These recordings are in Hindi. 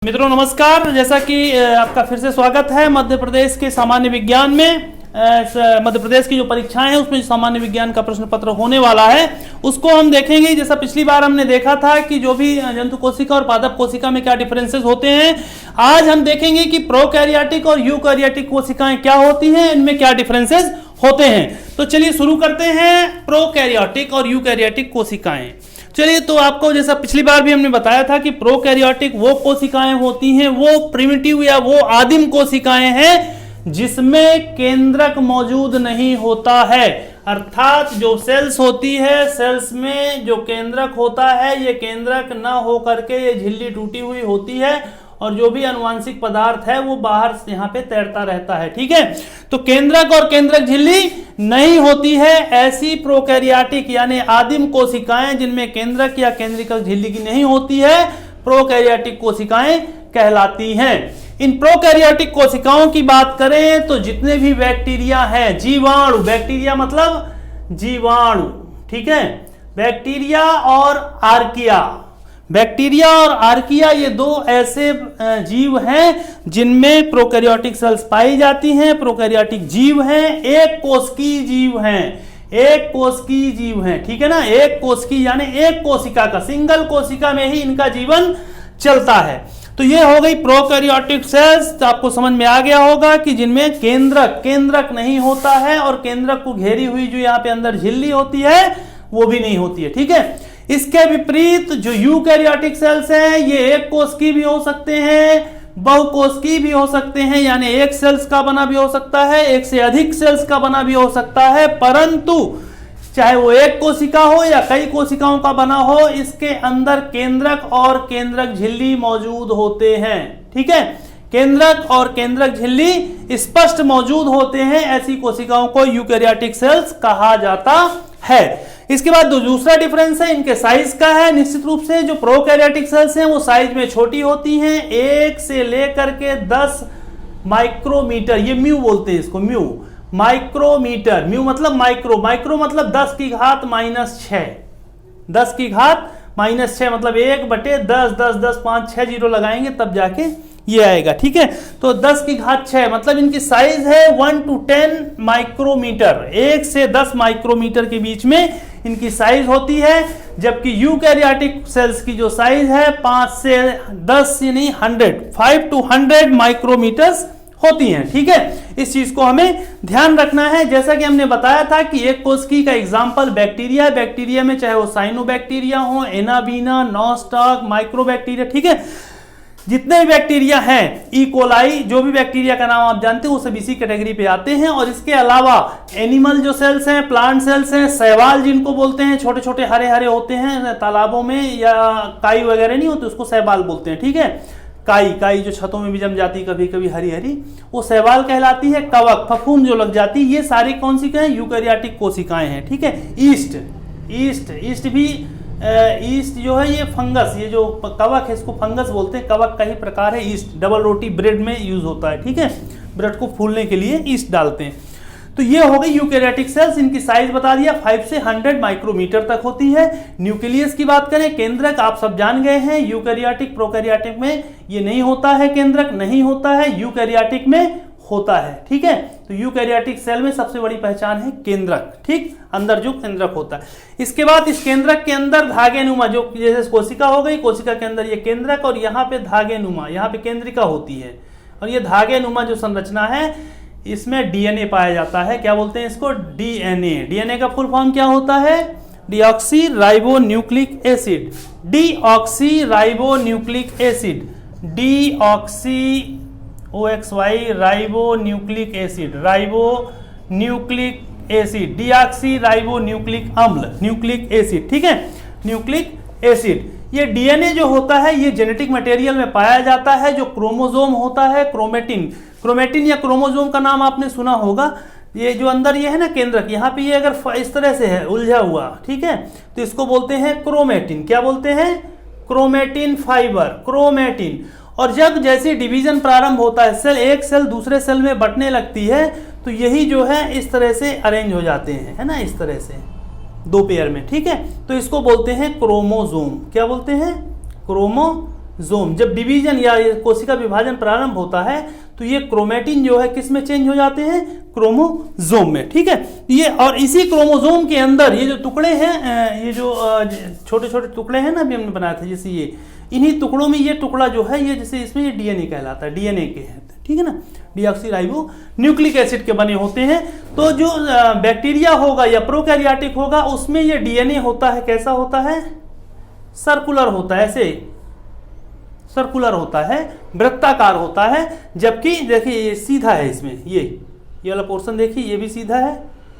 मित्रों नमस्कार। जैसा कि आपका फिर से स्वागत है मध्य प्रदेश के सामान्य विज्ञान में। मध्य प्रदेश की जो परीक्षाएं हैं उसमें जो सामान्य विज्ञान का प्रश्न पत्र होने वाला है उसको हम देखेंगे। जैसा पिछली बार हमने देखा था कि जो भी जंतु कोशिका और पादप कोशिका में क्या डिफरेंसेस होते हैं, आज हम देखेंगे कि प्रोकैरियोटिक और यूकैरियोटिक कोशिकाएं क्या होती हैं, इनमें क्या डिफरेंसेस होते हैं। तो चलिए शुरू करते हैं प्रोकैरियोटिक और यूकैरियोटिक कोशिकाएं। चलिए, तो आपको जैसा पिछली बार भी हमने बताया था कि प्रोकैरियोटिक वो कोशिकाएं होती हैं, वो प्रिमिटिव या वो आदिम कोशिकाएं हैं जिसमें केंद्रक मौजूद नहीं होता है। अर्थात जो सेल्स होती है, सेल्स में जो केंद्रक होता है, ये केंद्रक न होकर के ये झिल्ली टूटी हुई होती है और जो भी अनुवांशिक पदार्थ है वो बाहर यहाँ पे तैरता रहता है। ठीक है, तो केंद्रक और केंद्रक झिल्ली नहीं होती है। ऐसी प्रोकैरियोटिक यानी आदिम कोशिकाएं जिनमें केंद्रक या केंद्रिकल झिल्ली की नहीं होती है, प्रोकैरियोटिक कोशिकाएं कहलाती हैं। इन प्रोकैरियोटिक कोशिकाओं की बात करें तो जितने भी बैक्टीरिया हैं, जीवाणु, बैक्टीरिया मतलब जीवाणु, ठीक है, बैक्टीरिया और आर्किया, बैक्टीरिया और आर्किया ये दो ऐसे जीव हैं जिनमें प्रोकैरियोटिक सेल्स पाई जाती हैं। प्रोकैरियोटिक जीव हैं, एक कोशिकीय जीव हैं, एक कोशिकीय जीव हैं, ठीक है ना। एक कोशिकीय यानी एक कोशिका का, सिंगल कोशिका में ही इनका जीवन चलता है। तो ये हो गई प्रोकैरियोटिक सेल्स। तो आपको समझ में आ गया होगा कि जिनमें केंद्रक नहीं होता है और केंद्रक को घेरी हुई जो यहाँ पे अंदर झिल्ली होती है वो भी नहीं होती है। ठीक है, इसके विपरीत जो यूकैरियोटिक सेल्स हैं ये एक कोशिकीय भी हो सकते हैं, बहुकोशिकीय भी हो सकते हैं, यानी एक सेल्स का बना भी हो सकता है, एक से अधिक सेल्स का बना भी हो सकता है। परंतु चाहे वो एक कोशिका हो या कई कोशिकाओं का बना हो, इसके अंदर केंद्रक और केंद्रक झिल्ली मौजूद होते हैं। ठीक है, केंद्रक और केंद्रक झिल्ली स्पष्ट मौजूद होते हैं। ऐसी कोशिकाओं को यूकैरियोटिक सेल्स कहा जाता है। इसके बाद दूसरा डिफरेंस है इनके साइज का है। निश्चित रूप से जो प्रोकैरियोटिक सेल्स हैं वो साइज में छोटी होती हैं, 1 से लेकर के 10 माइक्रोमीटर, ये म्यू बोलते हैं इसको, म्यू, माइक्रोमीटर, म्यू मतलब माइक्रो, माइक्रो मतलब 10 की घात -6, 10 की घात -6 मतलब 1/10, 10 10 5 6 जीरो लगाएंगे तब जाके ये आएगा। ठीक है, तो 10 की घात 6 मतलब इनकी साइज है 1 to 10 माइक्रोमीटर, 1 से 10 माइक्रोमीटर के बीच में इनकी साइज होती है। जबकि यूकैरियोटिक सेल्स की जो साइज है 5 से 10 यानी 100, 5 to 100 माइक्रोमीटर्स होती हैं। ठीक है, इस चीज को हमें ध्यान रखना है। जैसा कि हमने बताया था कि एक कोशिकी का एग्जांपल बैक्टीरिया है। बैक्टीरिया में चाहे वो साइनोबैक्टीरिया हो, एनाबीना, नॉस्टॉक, माइक्रोबैक्टीरिया, ठीक है, जितने भी बैक्टीरिया हैं, ई कोलाई, जो भी बैक्टीरिया का नाम आप जानते हो वो सब इसी कैटेगरी पे आते हैं। और इसके अलावा एनिमल जो सेल्स हैं, प्लांट सेल्स हैं, शैवाल जिनको बोलते हैं, छोटे छोटे हरे हरे होते हैं तालाबों में, या काई वगैरह नहीं होती उसको शैवाल बोलते हैं। ठीक है, काई जो छतों में भी जम जाती कभी कभी हरी हरी, वो शैवाल कहलाती है। कवक, फफूंद जो लग जाती, ये सारी कौन सी हैं, यूकैरियोटिक कोशिकाएं हैं। ठीक है, ईस्ट भी, ईस्ट जो है ये फंगस, ये जो कवक है इसको फंगस बोलते हैं, कवक का ही प्रकार है ईस्ट। डबल रोटी ब्रेड में यूज होता है। ठीक है, ब्रेड को फूलने के लिए ईस्ट डालते हैं। तो ये हो गई यूकैरियोटिक सेल्स। इनकी साइज बता दिया, 5 से 100 माइक्रोमीटर तक होती है। न्यूक्लियस की बात करें, केंद्रक आप सब जान गए हैं, यूकैरियोटिक प्रोकैरियोटिक में ये नहीं होता है, केंद्रक नहीं होता है, यूकैरियोटिक में होता है। ठीक है, तो यूकैरियोटिक सेल में सबसे बड़ी पहचान है केंद्रक, ठीक, अंदर जो केंद्रक होता है। इसके बाद इस केंद्रक के अंदर धागेनुमा, जो जैसे कोशिका हो गई, कोशिका के अंदर ये केंद्रक और यहाँ पे धागेनुमा, यहाँ पे केंद्रिका होती है। और ये धागेनुमा जो संरचना है इसमें डीएनए पाया जाता है। क्या बोलते हैं इसको, डीएनए। डीएनए का फुल फॉर्म क्या होता है, deoxy ribo nucleic acid, deoxy ribo nucleic acid, deoxy OXY ribo nucleic acid, ribo nucleic acid, deoxy ribo nucleic अम्ल, न्यूक्लिक एसिड। ठीक है, न्यूक्लिक एसिड। ये डीएनए जो होता है ये जेनेटिक मटेरियल में पाया जाता है। जो क्रोमोसोम होता है, क्रोमेटिन या क्रोमोसोम का नाम आपने सुना होगा। ये जो अंदर ये है ना केंद्रक, यहाँ पे ये अगर इस तरह से है उलझा हुआ, ठीक है, तो इसको बोलते हैं क्रोमेटिन। क्या बोलते हैं, क्रोमेटिन फाइबर, क्रोमेटिन। और जब जैसे डिवीजन प्रारंभ होता है, सेल एक सेल दूसरे सेल में बंटने लगती है, तो यही जो है इस तरह से अरेंज हो जाते हैं, है ना, इस तरह से 2 पेयर में। ठीक है, तो इसको बोलते हैं क्रोमोसोम। क्या बोलते हैं, क्रोमोसोम। क्रोमोजोम। जब डिवीजन या कोशिका विभाजन प्रारंभ होता है तो ये क्रोमेटिन जो है किस में चेंज हो जाते हैं, क्रोमोजोम में, ठीक है। ये और इसी क्रोमोजोम के अंदर ये जो टुकड़े हैं, ये जो छोटे छोटे टुकड़े हैं ना, अभी हमने बनाया था जैसे ये, इन्हीं टुकड़ों में ये टुकड़ा जो है ये जैसे इसमें ये डीएनए कहलाता है, डीएनए के हैं, ठीक है ना, डीऑक्सीराइबो न्यूक्लिक एसिड के बने होते हैं। तो जो बैक्टीरिया होगा या प्रोकैरियोटिक होगा उसमें ये डीएनए होता है, कैसा होता है, सर्कुलर होता है, ऐसे सर्कुलर होता है, वृत्ताकार होता है। जबकि देखिए ये सीधा है, इसमें ये वाला पोर्शन देखिए ये भी सीधा है,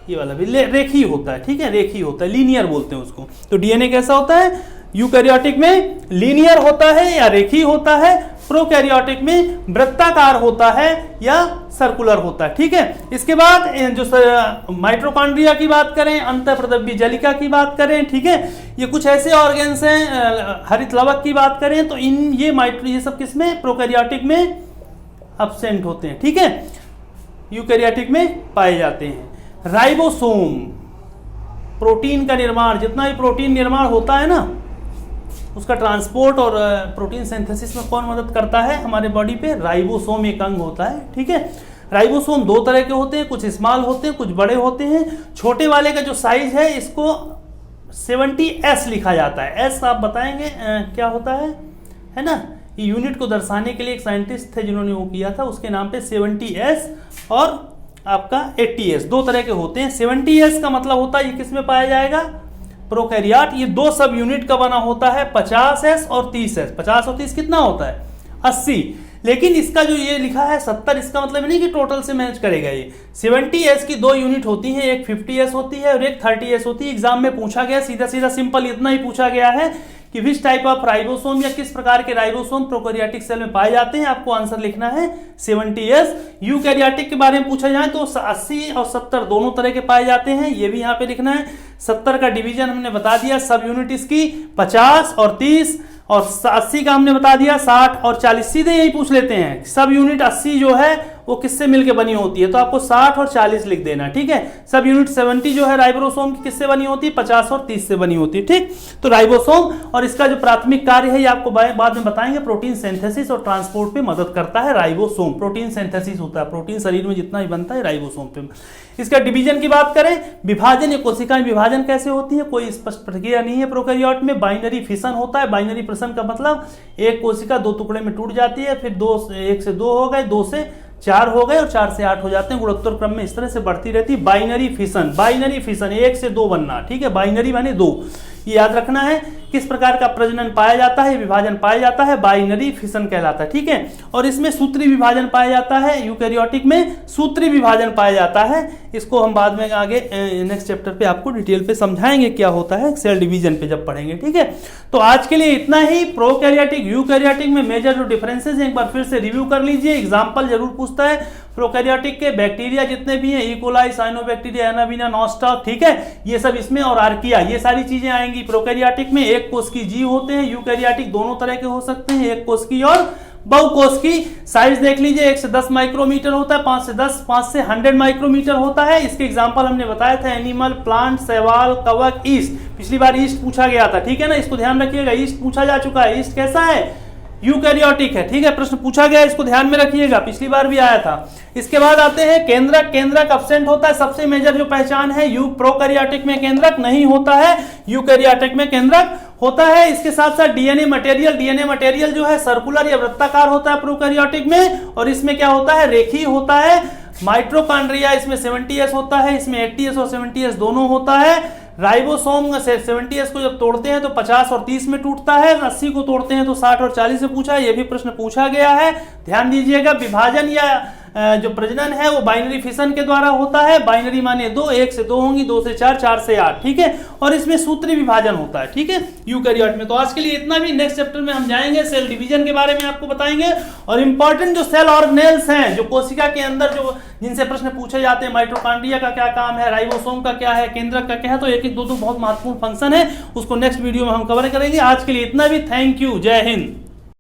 ये वाला भी रेखीय होता है, ठीक है, रेखीय होता है, लीनियर बोलते हैं उसको। तो डीएनए कैसा होता है, यूकैरियोटिक में लीनियर होता है या रेखीय होता है, प्रोकैरियोटिक में वृत्ताकार होता है या सर्कुलर होता है, ठीक है। इसके बाद जो माइटोकॉन्ड्रिया की बात करें, अंतःप्रदव्य जलिका की बात करें, ठीक है, ये कुछ ऐसे ऑर्गेन्स हैं, हरित लवक की बात करें तो ये सब किसमें, प्रोकैरियोटिक में एब्सेंट होते हैं, ठीक है, यूकैरियोटिक में पाए जाते हैं। राइबोसोम, प्रोटीन का निर्माण, जितना भी प्रोटीन निर्माण होता है ना उसका ट्रांसपोर्ट और प्रोटीन सिंथेसिस में कौन मदद करता है हमारे बॉडी पे, राइबोसोम एक अंग होता है, ठीक है। राइबोसोम दो तरह के होते हैं, कुछ स्मॉल होते हैं, कुछ बड़े होते हैं। छोटे वाले का जो साइज है इसको 70S लिखा जाता है। एस आप बताएंगे क्या होता है ना, ये यूनिट को दर्शाने के लिए एक साइंटिस्ट थे जिन्होंने वो किया था, उसके नाम पे 70S और आपका 80S दो तरह के होते हैं। 70S का मतलब होता है ये किस में पाया जाएगा, प्रोकैरियोट। ये दो सब यूनिट का बना होता है, 50S और 30S। 50 और 30 कितना होता है, 80। लेकिन इसका जो ये लिखा है 70, इसका मतलब नहीं कि टोटल से मैच करेगा ये। 70S की दो यूनिट होती हैं, एक 50S होती है और एक 30S होती है। एग्जाम में पूछा गया सीधा सीधा सिंपल इतना ही पूछा गया है कि विच टाइप ऑफ राइबोसोम या किस प्रकार के राइबोसोम प्रोकैरियोटिक सेल में पाए जाते हैं, आपको आंसर लिखना है 70S। यूकैरियोटिक के बारे में पूछा जाए तो 80 और 70 दोनों तरह के पाए जाते हैं, ये भी यहाँ पे लिखना है। 70 का डिवीजन हमने बता दिया, सब यूनिट इसकी 50 और 30, और 80 का हमने बता दिया 60 और 40। सीधे यही पूछ लेते हैं सब यूनिट 80 जो है वो किससे मिलकर बनी होती है, तो आपको 60 और 40 लिख देना, ठीक है। सब यूनिट 70 जो है राइबोसोम की किससे बनी होती है, 50 और 30 से बनी होती है, ठीक। तो राइबोसोम और इसका जो प्राथमिक कार्य है ये आपको बाद में बताएंगे, प्रोटीन सिंथेसिस और ट्रांसपोर्ट पे मदद करता है राइबोसोम। प्रोटीन सिंथेसिस होता है, प्रोटीन शरीर में जितना भी बनता है राइबोसोम पे। इसका डिवीजन की बात करें, विभाजन या कोशिकाएं विभाजन कैसे होती है, कोई स्पष्ट प्रक्रिया नहीं है प्रोकैरियोट में। बाइनरी फिशन होता है। बाइनरी फिशन का मतलब एक कोशिका दो टुकड़े में टूट जाती है, फिर 1 से 2 हो गए, 2 से 4 हो गए और 4 से 8 हो जाते हैं, गुणोत्तर क्रम में इस तरह से बढ़ती रहती है। बाइनरी फिशन, बाइनरी फिशन 1 से 2 बनना, ठीक है, बाइनरी माने 2, ये याद रखना है। किस प्रकार का प्रजनन पाया जाता है, विभाजन पाया जाता है, बाइनरी फिशन कहलाता है, ठीक है। और इसमें सूत्री विभाजन पाया जाता है, यूकैरियोटिक में सूत्री विभाजन पाया जाता है। इसको हम बाद में आगे नेक्स्ट चैप्टर पे आपको डिटेल पे समझाएंगे क्या होता है, सेल डिवीजन पे जब पढ़ेंगे, ठीक है। तो आज के लिए इतना ही। प्रोकैरियोटिक यूकैरियोटिक में मेजर जो डिफरेंसेस हैं एक बार फिर से रिव्यू कर लीजिए, एग्जाम्पल जरूर पूछता है। प्रोकैरियोटिक के बैक्टीरिया जितने भी हैं, इकोलाई, साइनोबैक्टीरिया, एनाबीना, नॉस्टॉक, ठीक है, ये सब इसमें, और आर्किया, ये सारी चीजें आएंगी। प्रोकैरियोटिक में एक कोशिकीय जीव होते हैं, यूकैरियोटिक दोनों तरह के हो सकते हैं, एक कोशिकीय और बहुकोशिकीय। साइज देख लीजिए, 1 से 10 माइक्रोमीटर होता है, 5 से 10, 5 से 100 माइक्रोमीटर होता है। इसके एग्जांपल हमने बताया था, एनिमल, प्लांट, शैवाल, कवक, ईस्ट। पिछली बार ईस्ट पूछा गया था, ठीक है ना, इसको ध्यान रखिएगा, ईस्ट पूछा जा चुका है। ईस्ट कैसा है, यूकैरियोटिक है, ठीक है, प्रश्न पूछा गया, इसको ध्यान में रखिएगा, पिछली बार भी आया था। इसके बाद आते हैं केंद्रक। केंद्रक एब्सेंट होता है, सबसे मेजर जो पहचान है, प्रोकैरियोटिक में केंद्रक नहीं होता है, यूकैरियोटिक में केंद्रक होता है। इसके साथ साथ डीएनए मटेरियल, डीएनए मटेरियल जो है सर्कुलर या वृत्ताकार होता है प्रोकैरियोटिक में, और इसमें क्या होता है, रेखीय होता है। माइटोकॉन्ड्रिया, इसमें 70S होता है, इसमें 80S और 70S दोनों होता है। राइबोसोम 70S को जब तोड़ते हैं तो 50 और 30 में टूटता है, 80 को तोड़ते हैं तो 60 और 40 में पूछा है, ये भी प्रश्न पूछा गया है, ध्यान दीजिएगा। विभाजन या जो प्रजनन है वो बाइनरी फिशन के द्वारा होता है। बाइनरी माने 2, 1 से 2 होंगी, 2 से 4, 4 से 8, ठीक है। और इसमें सूत्री विभाजन होता है, ठीक है, यूकैरियोट में। तो आज के लिए इतना भी। नेक्स्ट चैप्टर में हम जाएंगे, सेल डिवीजन के बारे में आपको बताएंगे, और इंपॉर्टेंट जो सेल ऑर्गेनेल्स हैं, जो कोशिका के अंदर जो जिनसे प्रश्न पूछे जाते हैं, माइटोकॉन्ड्रिया का क्या काम है, राइबोसोम का क्या है, केंद्रक का क्या है, तो एक एक दो बहुत महत्वपूर्ण फंक्शन है, उसको नेक्स्ट वीडियो में हम कवर करेंगे। आज के लिए इतना भी। थैंक यू, जय हिंद।